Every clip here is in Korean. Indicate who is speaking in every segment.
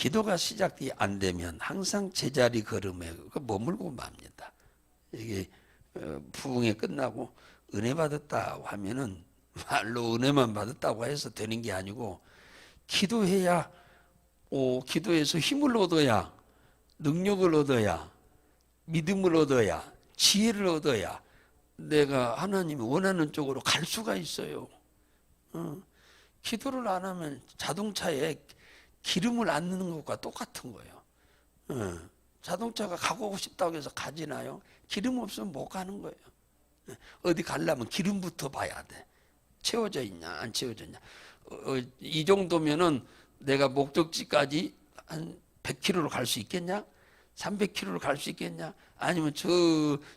Speaker 1: 기도가 시작이 안 되면 항상 제자리 걸음에 머물고 맙니다. 이게 부흥회 끝나고 은혜 받았다고 하면은 말로 은혜만 받았다고 해서 되는 게 아니고, 기도해야, 기도해서 힘을 얻어야, 능력을 얻어야, 믿음을 얻어야, 지혜를 얻어야 내가 하나님이 원하는 쪽으로 갈 수가 있어요. 기도를 안 하면 자동차에 기름을 안 넣는 것과 똑같은 거예요. 자동차가 가고 싶다고 해서 가지나요? 기름 없으면 못 가는 거예요. 어디 가려면 기름부터 봐야 돼. 채워져 있냐 안 채워져 있냐. 이 정도면은 내가 목적지까지 한 100km로 갈 수 있겠냐? 300km로 갈 수 있겠냐? 아니면 저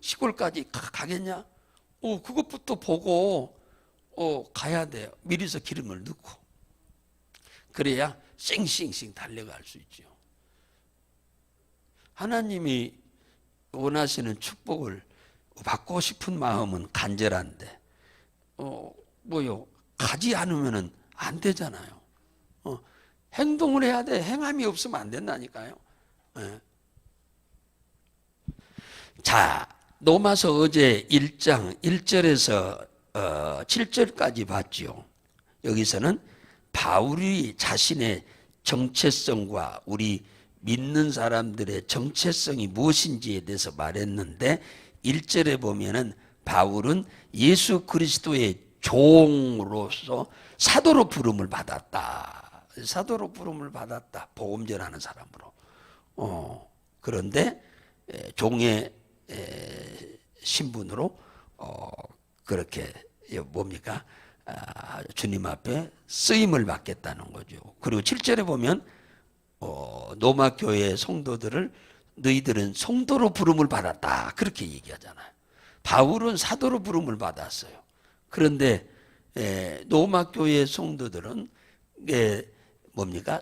Speaker 1: 시골까지 가겠냐? 그것부터 보고 가야 돼요. 미리서 기름을 넣고. 그래야 쌩쌩쌩 달려갈 수 있죠. 하나님이 원하시는 축복을 받고 싶은 마음은 간절한데 가지 않으면 안 되잖아요. 행동을 해야 돼. 행함이 없으면 안 된다니까요. 자, 로마서 어제 1장 1절에서 7절까지 봤죠. 여기서는 바울이 자신의 정체성과 우리 믿는 사람들의 정체성이 무엇인지에 대해서 말했는데, 1절에 보면은 바울은 예수 그리스도의 종으로서 사도로 부름을 받았다. 사도로 부름을 받았다. 복음 전하는 사람으로. 그런데 종의 신분으로 그렇게 뭡니까? 주님 앞에 쓰임을 받겠다는 거죠. 그리고 7절에 보면 로마 교회 성도들을 너희들은 성도로 부름을 받았다. 그렇게 얘기하잖아요. 바울은 사도로 부름을 받았어요. 그런데 로마 교회 성도들은 뭡니까?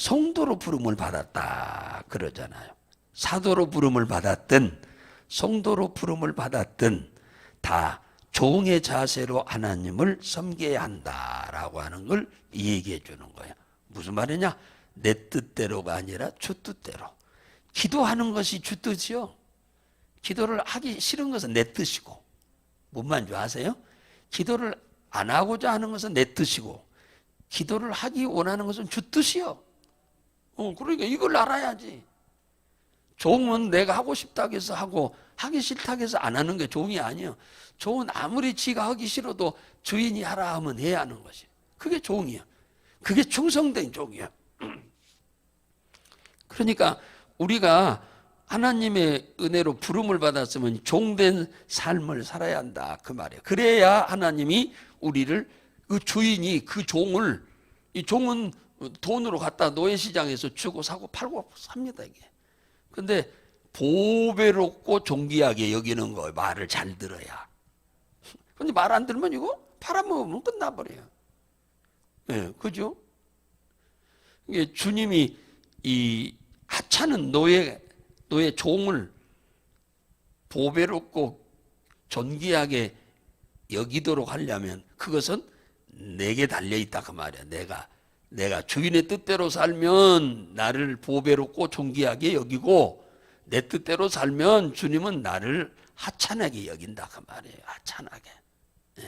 Speaker 1: 성도로 부름을 받았다. 그러잖아요. 사도로 부름을 받았든 성도로 부름을 받았든 다 종의 자세로 하나님을 섬겨야 한다라고 하는 걸 얘기해 주는 거예요. 무슨 말이냐? 내 뜻대로가 아니라 주 뜻대로. 기도하는 것이 주 뜻이요. 기도를 하기 싫은 것은 내 뜻이고, 뭔 말인지 아세요? 기도를 안 하고자 하는 것은 내 뜻이고, 기도를 하기 원하는 것은 주 뜻이요. 그러니까 이걸 알아야지. 종은 내가 하고 싶다고 해서 하고 하기 싫다고 해서 안 하는 게 종이 아니에요. 종은 아무리 지가 하기 싫어도 주인이 하라 하면 해야 하는 것이. 그게 종이야. 그게 충성된 종이야. 그러니까 우리가 하나님의 은혜로 부름을 받았으면 종된 삶을 살아야 한다. 그 말이에요. 그래야 하나님이 우리를, 그 주인이 그 종을, 이 종은 돈으로 갖다 노예시장에서 주고 사고 팔고 삽니다, 이게. 근데 보배롭고 존귀하게 여기는 거, 말을 잘 들어야. 근데 말 안 들으면 이거 팔아먹으면 끝나버려요. 네, 그죠? 이게 주님이 이 하찮은 노예 종을 보배롭고 존귀하게 여기도록 하려면 그것은 내게 달려있다 그 말이야. 내가 주인의 뜻대로 살면 나를 보배롭고 존귀하게 여기고, 내 뜻대로 살면 주님은 나를 하찮게 여긴다 그 말이에요. 하찮게. 네.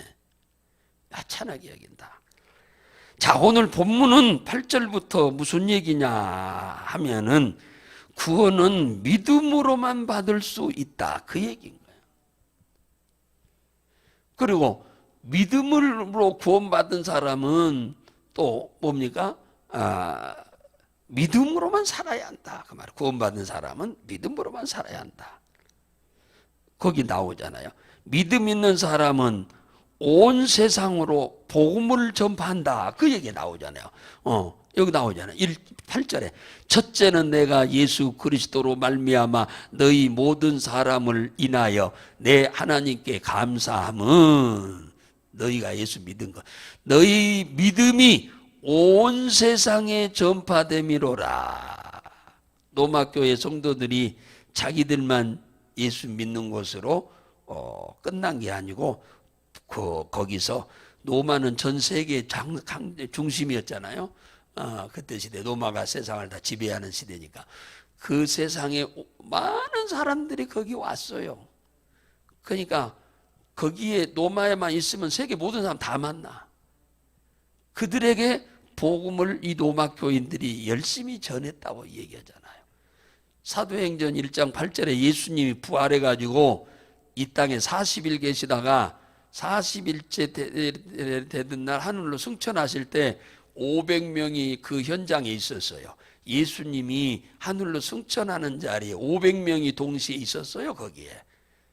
Speaker 1: 하찮게 여긴다. 자, 오늘 본문은 8절부터 무슨 얘기냐 하면은 구원은 믿음으로만 받을 수 있다 그 얘기인 거예요. 그리고 믿음으로 구원받은 사람은 또 뭡니까? 믿음으로만 살아야 한다 그 말이에요. 구원받은 사람은 믿음으로만 살아야 한다. 거기 나오잖아요. 믿음 있는 사람은 온 세상으로 복음을 전파한다. 그 얘기 나오잖아요. 여기 나오잖아요. 8절에 첫째는 내가 예수 그리스도로 말미암아 너희 모든 사람을 인하여 내 하나님께 감사함은, 너희가 예수 믿은 것, 너희 믿음이 온 세상에 전파됨이로라. 로마교회 성도들이 자기들만 예수 믿는 것으로 끝난 게 아니고, 거기서 로마는 전 세계 중심이었잖아요. 그때 시대 로마가 세상을 다 지배하는 시대니까 그 세상에 많은 사람들이 거기 왔어요. 그러니까 거기에 로마에만 있으면 세계 모든 사람 다 만나. 그들에게 복음을 이 로마 교인들이 열심히 전했다고 얘기하잖아요. 사도행전 1장 8절에 예수님이 부활해가지고 이 땅에 40일 계시다가 40일째 되던 날 하늘로 승천하실 때 500명이 그 현장에 있었어요. 예수님이 하늘로 승천하는 자리에 500명이 동시에 있었어요, 거기에.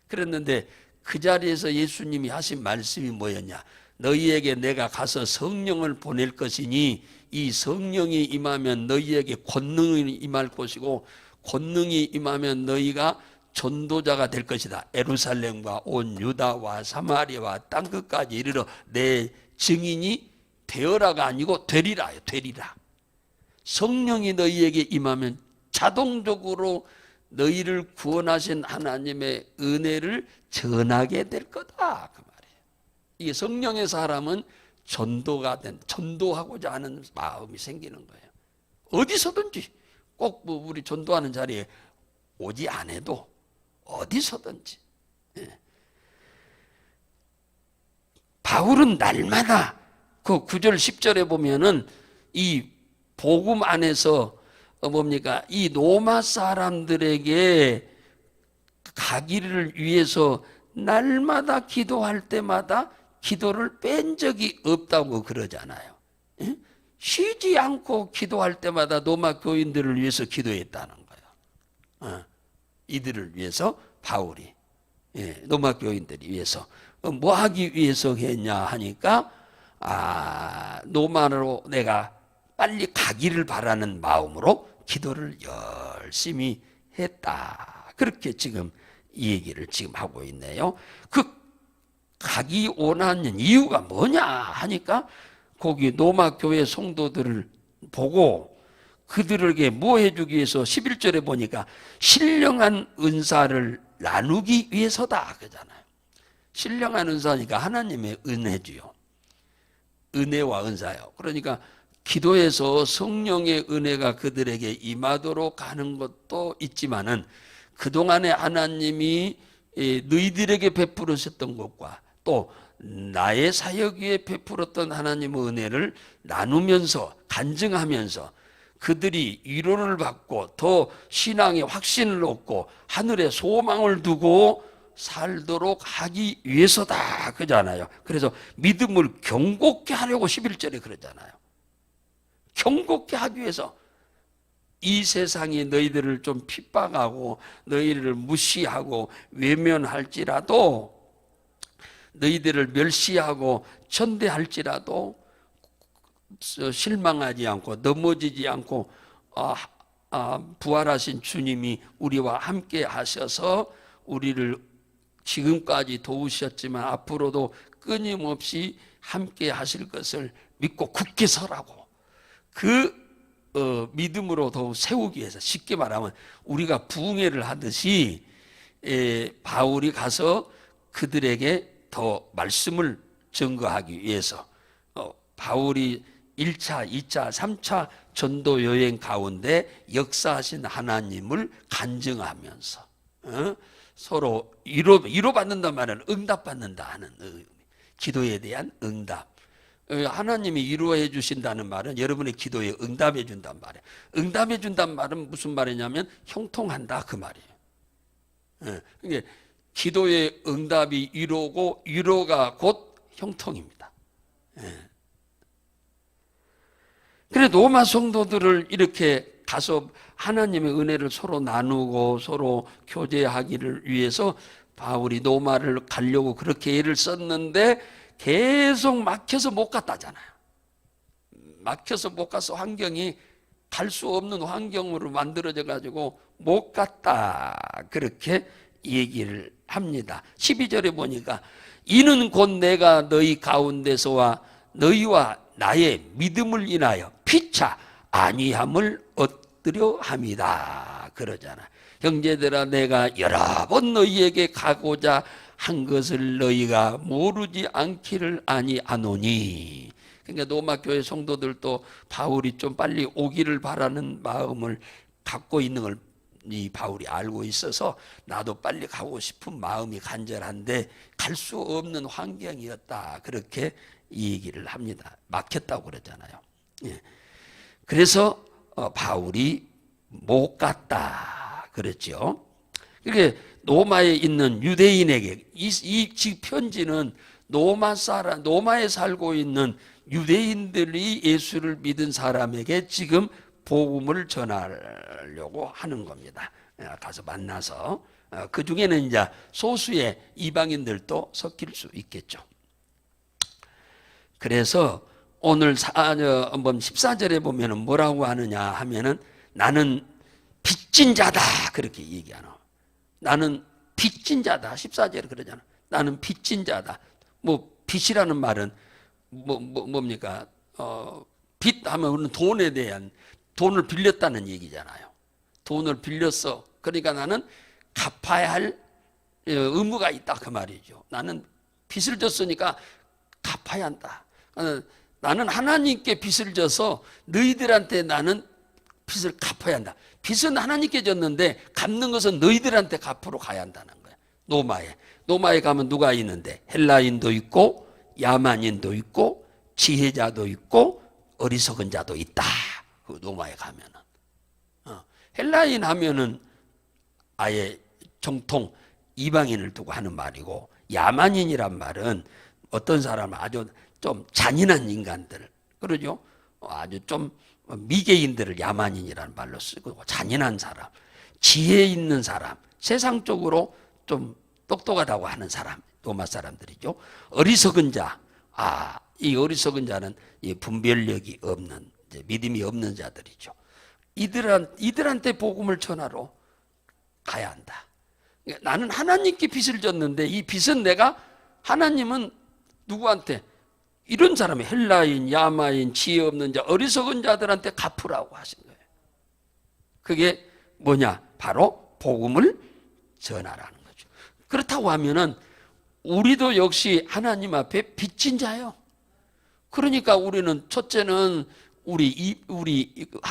Speaker 1: 그랬는데 그 자리에서 예수님이 하신 말씀이 뭐였냐? 너희에게 내가 가서 성령을 보낼 것이니 이 성령이 임하면 너희에게 권능이 임할 것이고 권능이 임하면 너희가 전도자가 될 것이다. 예루살렘과 온 유다와 사마리아와 땅끝까지 이르러 내 증인이 되어라가 아니고 되리라요. 되리라. 성령이 너희에게 임하면 자동적으로 너희를 구원하신 하나님의 은혜를 전하게 될 거다. 그 말이에요. 이게 성령의 사람은 전도하고자 하는 마음이 생기는 거예요. 어디서든지 꼭 우리 전도하는 자리에 오지 않아도 어디서든지. 바울은 날마다 그 9절 10절에 보면은 이 복음 안에서 뭡니까? 이 로마 사람들에게 가기를 위해서 날마다 기도할 때마다 기도를 뺀 적이 없다고 그러잖아요. 쉬지 않고 기도할 때마다 로마 교인들을 위해서 기도했다는 거예요. 이들을 위해서 바울이 로마 교인들이 위해서 뭐 하기 위해서 했냐 하니까 로마로 내가 빨리 가기를 바라는 마음으로 기도를 열심히 했다. 그렇게 지금 이 얘기를 지금 하고 있네요. 그 가기 원하는 이유가 뭐냐 하니까 거기 로마 교회 성도들을 보고 그들에게 뭐 해주기 위해서 11절에 보니까 신령한 은사를 나누기 위해서다 그러잖아요. 신령한 은사니까 하나님의 은혜주요. 은혜와 은사요. 그러니까 기도에서 성령의 은혜가 그들에게 임하도록 하는 것도 있지만은 그동안에 하나님이 너희들에게 베풀으셨던 것과 또 나의 사역 위에 베풀었던 하나님의 은혜를 나누면서 간증하면서 그들이 위로를 받고 더 신앙의 확신을 얻고 하늘에 소망을 두고 살도록 하기 위해서다 그러잖아요. 그래서 믿음을 경고케 하려고 11절에 그러잖아요. 경고케 하기 위해서 이 세상이 너희들을 좀 핍박하고 너희를 무시하고 외면할지라도 너희들을 멸시하고 천대할지라도 실망하지 않고 넘어지지 않고 부활하신 주님이 우리와 함께 하셔서 우리를 지금까지 도우셨지만 앞으로도 끊임없이 함께 하실 것을 믿고 굳게 서라고 그 믿음으로 더욱 세우기 위해서 쉽게 말하면 우리가 부흥회를 하듯이 바울이 가서 그들에게 더 말씀을 증거하기 위해서 바울이 1차, 2차, 3차 전도 여행 가운데 역사하신 하나님을 간증하면서 서로 위로받는단 말은 응답받는다 하는 기도에 대한 응답. 하나님이 위로해 주신다는 말은 여러분의 기도에 응답해 준단 말이에요. 응답해 준단 말은 무슨 말이냐면 형통한다 그 말이에요. 그러니까 기도의 응답이 위로고 위로가 곧 형통입니다. 그래 로마 성도들을 이렇게 가서 하나님의 은혜를 서로 나누고 서로 교제하기를 위해서 바울이 로마를 가려고 그렇게 애를 썼는데 계속 막혀서 못 갔다잖아요. 막혀서 못 가서 환경이 갈 수 없는 환경으로 만들어져 가지고 못 갔다 그렇게 얘기를 합니다. 12절에 보니까 이는 곧 내가 너희 가운데서와 너희와 나의 믿음을 인하여 피차 아니함을 얻으려 함이다 그러잖아. 형제들아 내가 여러 번 너희에게 가고자 한 것을 너희가 모르지 않기를 아니하노니 그러니까 로마 교회 성도들도 바울이 좀 빨리 오기를 바라는 마음을 갖고 있는 걸 이 바울이 알고 있어서 나도 빨리 가고 싶은 마음이 간절한데 갈 수 없는 환경이었다. 그렇게 이 얘기를 합니다. 막혔다고 그러잖아요. 예. 그래서 바울이 못 갔다 그랬죠. 그게 로마에 있는 유대인에게 이 편지는 로마에 살고 있는 유대인들이 예수를 믿은 사람에게 지금 복음을 전하려고 하는 겁니다. 가서 만나서 그 중에는 이제 소수의 이방인들도 섞일 수 있겠죠. 그래서 오늘 한번 14절에 보면은 뭐라고 하느냐 하면은 나는 빚진 자다 그렇게 얘기하노. 나는 빚진 자다. 14절에 그러잖아. 나는 빚진 자다. 뭐 빚이라는 말은 뭡니까? 빚 하면 우리는 돈에 대한 돈을 빌렸다는 얘기잖아요. 돈을 빌렸어. 그러니까 나는 갚아야 할 의무가 있다 그 말이죠. 나는 빚을 졌으니까 갚아야 한다. 나는 하나님께 빚을 져서 너희들한테 나는 빚을 갚아야 한다. 빚은 하나님께 졌는데 갚는 것은 너희들한테 갚으러 가야 한다는 거야. 노마에 가면 누가 있는데 헬라인도 있고 야만인도 있고 지혜자도 있고 어리석은 자도 있다. 그 노마에 가면은 헬라인 하면은 아예 정통 이방인을 두고 하는 말이고 야만인이란 말은 어떤 사람은 아주 좀 잔인한 인간들 그러죠. 아주 좀 미개인들을 야만인이라는 말로 쓰고 잔인한 사람, 지혜 있는 사람, 세상적으로 좀 똑똑하다고 하는 사람, 로마 사람들이죠. 어리석은 자, 이 어리석은 자는 이 분별력이 없는 믿음이 없는 자들이죠. 이들한테 복음을 전하러 가야 한다. 나는 하나님께 빚을 졌는데 이 빚은 하나님은 누구한테? 이런 사람이 헬라인, 야마인, 지혜 없는 자, 어리석은 자들한테 갚으라고 하신 거예요. 그게 뭐냐? 바로 복음을 전하라는 거죠. 그렇다고 하면은 우리도 역시 하나님 앞에 빚진 자예요. 그러니까 우리는 첫째는 우리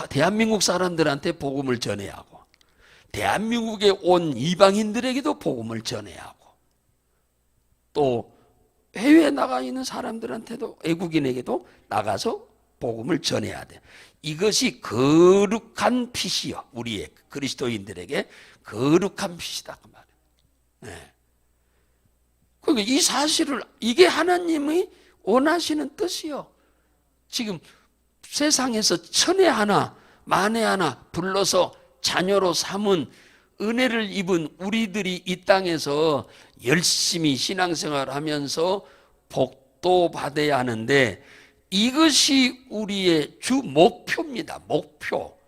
Speaker 1: 대한민국 사람들한테 복음을 전해야 하고 대한민국에 온 이방인들에게도 복음을 전해야 하고 또 해외에 나가 있는 사람들한테도 외국인에게도 나가서 복음을 전해야 돼. 이것이 거룩한 빚이요. 우리의 그리스도인들에게 거룩한 빚이다 그 말이에요. 네. 그러니까 이 사실을 이게 하나님이 원하시는 뜻이요. 지금 세상에서 천에 하나 만에 하나 불러서 자녀로 삼은 은혜를 입은 우리들이 이 땅에서 열심히 신앙생활을 하면서 복도 받아야 하는데 이것이 우리의 주 목표입니다. 목표.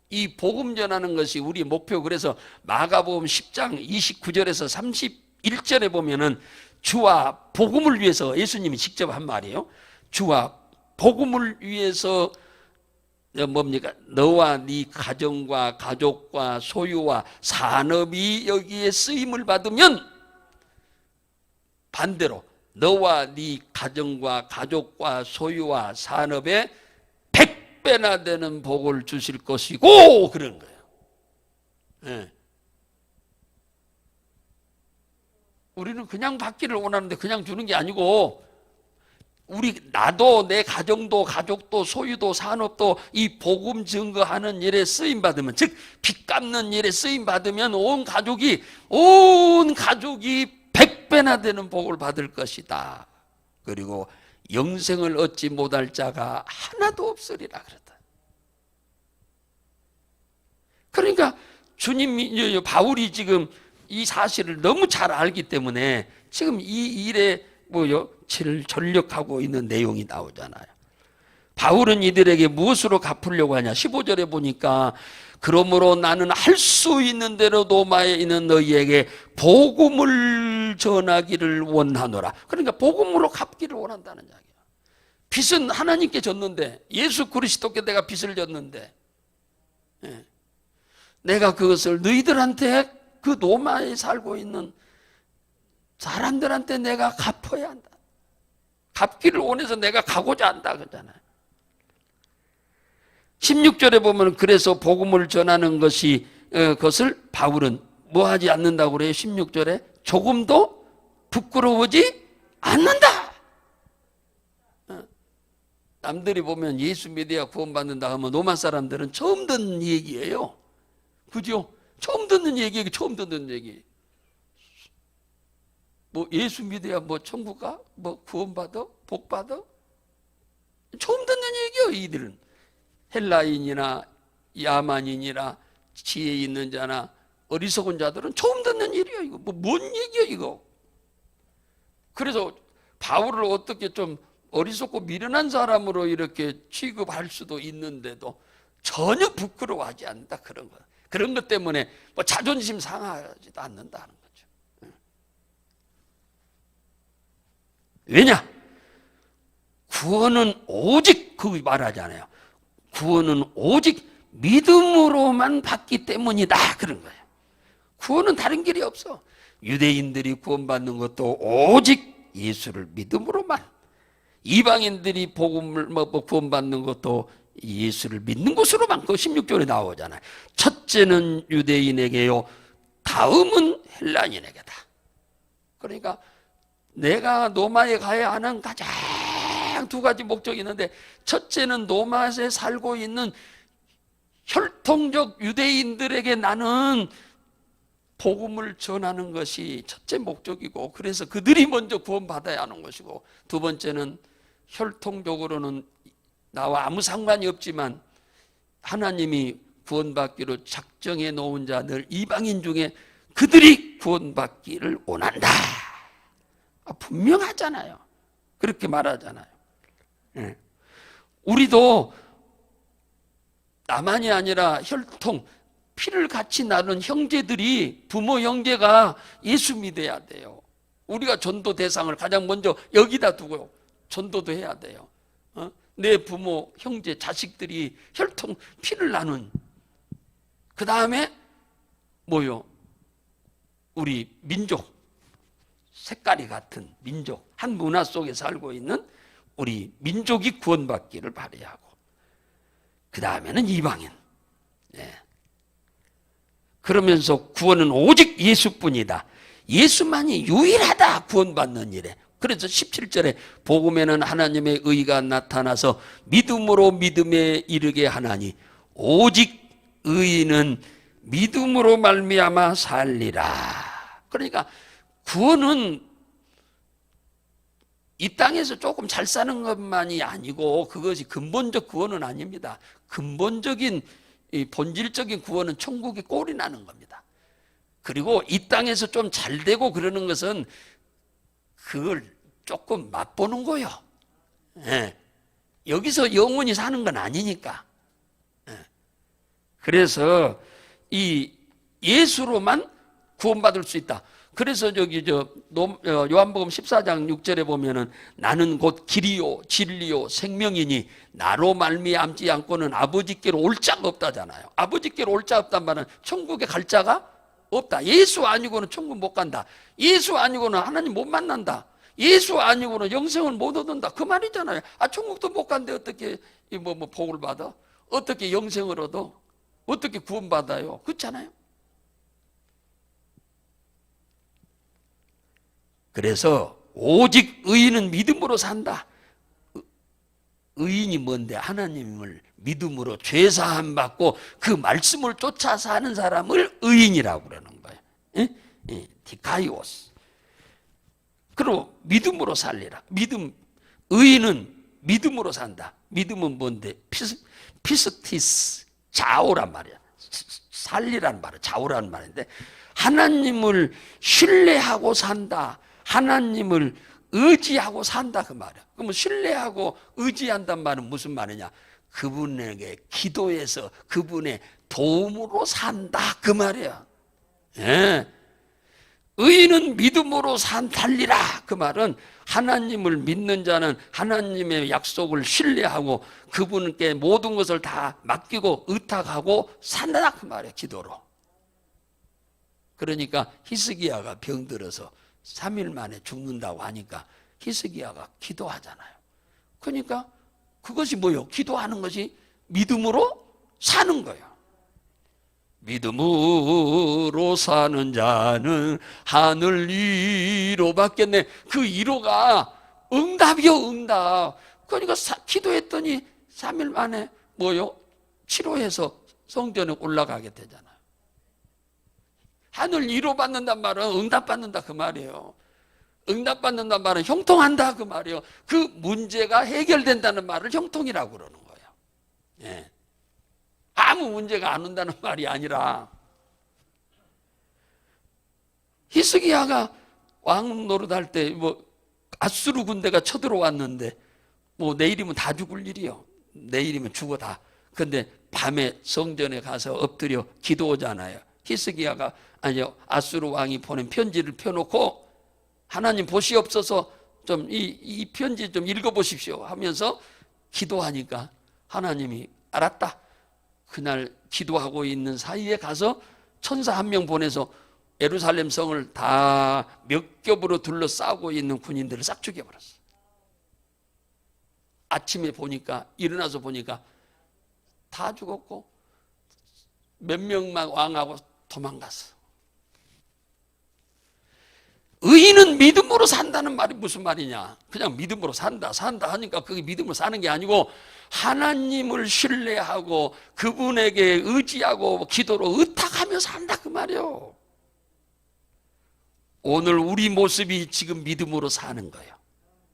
Speaker 1: 이 복음 전하는 것이 우리 목표. 그래서 마가복음 10장 29절에서 31절에 보면은 주와 복음을 위해서 예수님이 직접 한 말이에요. 주와 복음을 위해서 뭡니까? 너와 네 가정과 가족과 소유와 산업이 여기에 쓰임을 받으면 반대로 너와 네 가정과 가족과 소유와 산업에 100배나 되는 복을 주실 것이고 그런 거예요. 네. 우리는 그냥 받기를 원하는데 그냥 주는 게 아니고 나도 내 가정도 가족도 소유도 산업도 이 복음 증거하는 일에 쓰임 받으면 즉 빚 갚는 일에 쓰임 받으면 온 가족이 100배나 되는 복을 받을 것이다. 그리고 영생을 얻지 못할 자가 하나도 없으리라 그랬다. 그러니까 주님이 바울이 지금 이 사실을 너무 잘 알기 때문에 지금 이 일에 전력하고 있는 내용이 나오잖아요. 바울은 이들에게 무엇으로 갚으려고 하냐? 15절에 보니까 그러므로 나는 할 수 있는 대로 로마에 있는 너희에게 복음을 전하기를 원하노라. 그러니까 복음으로 갚기를 원한다는 이야기야. 빚은 하나님께 졌는데 예수 그리스도께 내가 빚을 졌는데 내가 그것을 너희들한테 그 로마에 살고 있는 사람들한테 내가 갚아야 한다. 갚기를 원해서 내가 가고자 한다 그러잖아요. 16절에 보면 그래서 복음을 전하는 것을 바울은 뭐 하지 않는다고 그래요? 16절에 조금도 부끄러우지 않는다. 남들이 보면 예수 믿어야 구원받는다 하면 로마 사람들은 처음 듣는 얘기예요. 그죠? 처음 듣는 얘기예요. 처음 듣는 얘기. 뭐 예수 믿어야 뭐 천국 가? 뭐 구원받아? 복받아? 처음 듣는 얘기예요. 이들은 헬라인이나 야만인이나 지혜 있는 자나 어리석은 자들은 처음 듣는 일이에요. 이거 뭔 얘기예요 이거. 그래서 바울을 어떻게 좀 어리석고 미련한 사람으로 이렇게 취급할 수도 있는데도 전혀 부끄러워하지 않는다. 그런 것 때문에 뭐 자존심 상하지도 않는다는 거죠. 왜냐? 구원은 오직 그거 말하잖아요. 구원은 오직 믿음으로만 받기 때문이다. 그런 거예요. 구원은 다른 길이 없어. 유대인들이 구원받는 것도 오직 예수를 믿음으로만, 이방인들이 복음을 구원받는 것도 예수를 믿는 것으로만. 그 16절에 나오잖아요. 첫째는 유대인에게요, 다음은 헬라인에게다. 그러니까 내가 로마에 가야 하는 가장 두 가지 목적이 있는데, 첫째는 로마에 살고 있는 혈통적 유대인들에게 나는 복음을 전하는 것이 첫째 목적이고, 그래서 그들이 먼저 구원받아야 하는 것이고, 두 번째는 혈통적으로는 나와 아무 상관이 없지만 하나님이 구원받기로 작정해 놓은 자들 이방인 중에 그들이 구원받기를 원한다. 분명하잖아요. 그렇게 말하잖아요. 우리도 나만이 아니라 혈통, 피를 같이 나눈 형제들이, 부모 형제가 예수 믿어야 돼요. 우리가 전도 대상을 가장 먼저 여기다 두고 전도도 해야 돼요. 내 부모, 형제, 자식들이 혈통, 피를 나눈, 그 다음에 뭐요? 우리 민족, 색깔이 같은 민족, 한 문화 속에 살고 있는 우리 민족이 구원받기를 바라야 하고, 그 다음에는 이방인. 그러면서 구원은 오직 예수뿐이다. 예수만이 유일하다. 구원받는 일에. 그래서 17절에 복음에는 하나님의 의가 나타나서 믿음으로 믿음에 이르게 하나니 오직 의인은 믿음으로 말미암아 살리라. 그러니까 구원은 이 땅에서 조금 잘 사는 것만이 아니고 그것이 근본적 구원은 아닙니다. 근본적인 이 본질적인 구원은 천국에 꼴이 나는 겁니다. 그리고 이 땅에서 좀 잘 되고 그러는 것은 그걸 조금 맛보는 거예요. 여기서 영원히 사는 건 아니니까. 그래서 이 예수로만 구원받을 수 있다. 그래서 요한복음 14장 6절에 보면은 나는 곧 길이요 진리요 생명이니 나로 말미암지 않고는 아버지께로 올 자가 없다잖아요. 아버지께로 올 자 없단 말은 천국에 갈 자가 없다. 예수 아니고는 천국 못 간다. 예수 아니고는 하나님 못 만난다. 예수 아니고는 영생을 못 얻는다. 그 말이잖아요. 천국도 못 간데 어떻게 복을 받아? 어떻게 영생을 얻어? 어떻게 구원받아요? 그렇잖아요. 그래서 오직 의인은 믿음으로 산다. 의인이 뭔데? 하나님을 믿음으로 죄사함 받고 그 말씀을 쫓아 사는 사람을 의인이라고 그러는 거예요. 디카이오스. 그리고 믿음으로 살리라. 의인은 믿음으로 산다. 믿음은 뭔데? 피스티스, 좌우란 말이야. 살리란 말이야. 좌우란 말인데, 하나님을 신뢰하고 산다. 하나님을 의지하고 산다 그 말이야. 그러면 신뢰하고 의지한단 말은 무슨 말이냐? 그분에게 기도해서 그분의 도움으로 산다 그 말이야. 의인은 믿음으로 달리라 그 말은 하나님을 믿는 자는 하나님의 약속을 신뢰하고 그분께 모든 것을 다 맡기고 의탁하고 산다 그 말이야. 기도로. 그러니까 히스기야가 병들어서 3일 만에 죽는다고 하니까 히스기야가 기도하잖아요. 그러니까 그것이 뭐요? 기도하는 것이 믿음으로 사는 거예요. 믿음으로 사는 자는 하늘 위로 받겠네. 그 위로가 응답이요, 응답. 그러니까 기도했더니 3일 만에 뭐요? 치료해서 성전에 올라가게 되잖아요. 하늘 위로 받는단 말은 응답받는다 그 말이에요. 응답받는단 말은 형통한다 그 말이에요. 그 문제가 해결된다는 말을 형통이라고 그러는 거예요. 예. 아무 문제가 안 온다는 말이 아니라, 히스기야가 왕 노릇할 때 뭐 아수르 군대가 쳐들어왔는데 뭐 내일이면 다 죽을 일이요. 내일이면 죽어 다. 근데 밤에 성전에 가서 엎드려 기도하잖아요. 히스기야가 아니요, 아수르 왕이 보낸 편지를 펴놓고 하나님 보시옵소서 좀 이 편지 좀 읽어보십시오 하면서 기도하니까 하나님이 알았다. 그날 기도하고 있는 사이에 가서 천사 한 명 보내서 예루살렘 성을 다 몇 겹으로 둘러싸고 있는 군인들을 싹 죽여버렸어. 아침에 보니까, 일어나서 보니까 다 죽었고 몇 명만 왕하고 도망갔어. 의인은 믿음으로 산다는 말이 무슨 말이냐? 그냥 믿음으로 산다 하니까 그게 믿음으로 사는 게 아니고 하나님을 신뢰하고 그분에게 의지하고 기도로 의탁하며 산다 그 말이에요. 오늘 우리 모습이 지금 믿음으로 사는 거예요.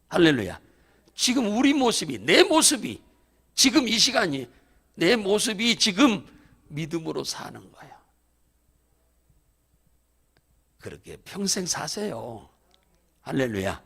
Speaker 1: 할렐루야. 지금 우리 모습이, 내 모습이, 지금 이 시간이 내 모습이 지금 믿음으로 사는 거예요. 그렇게 평생 사세요. 할렐루야.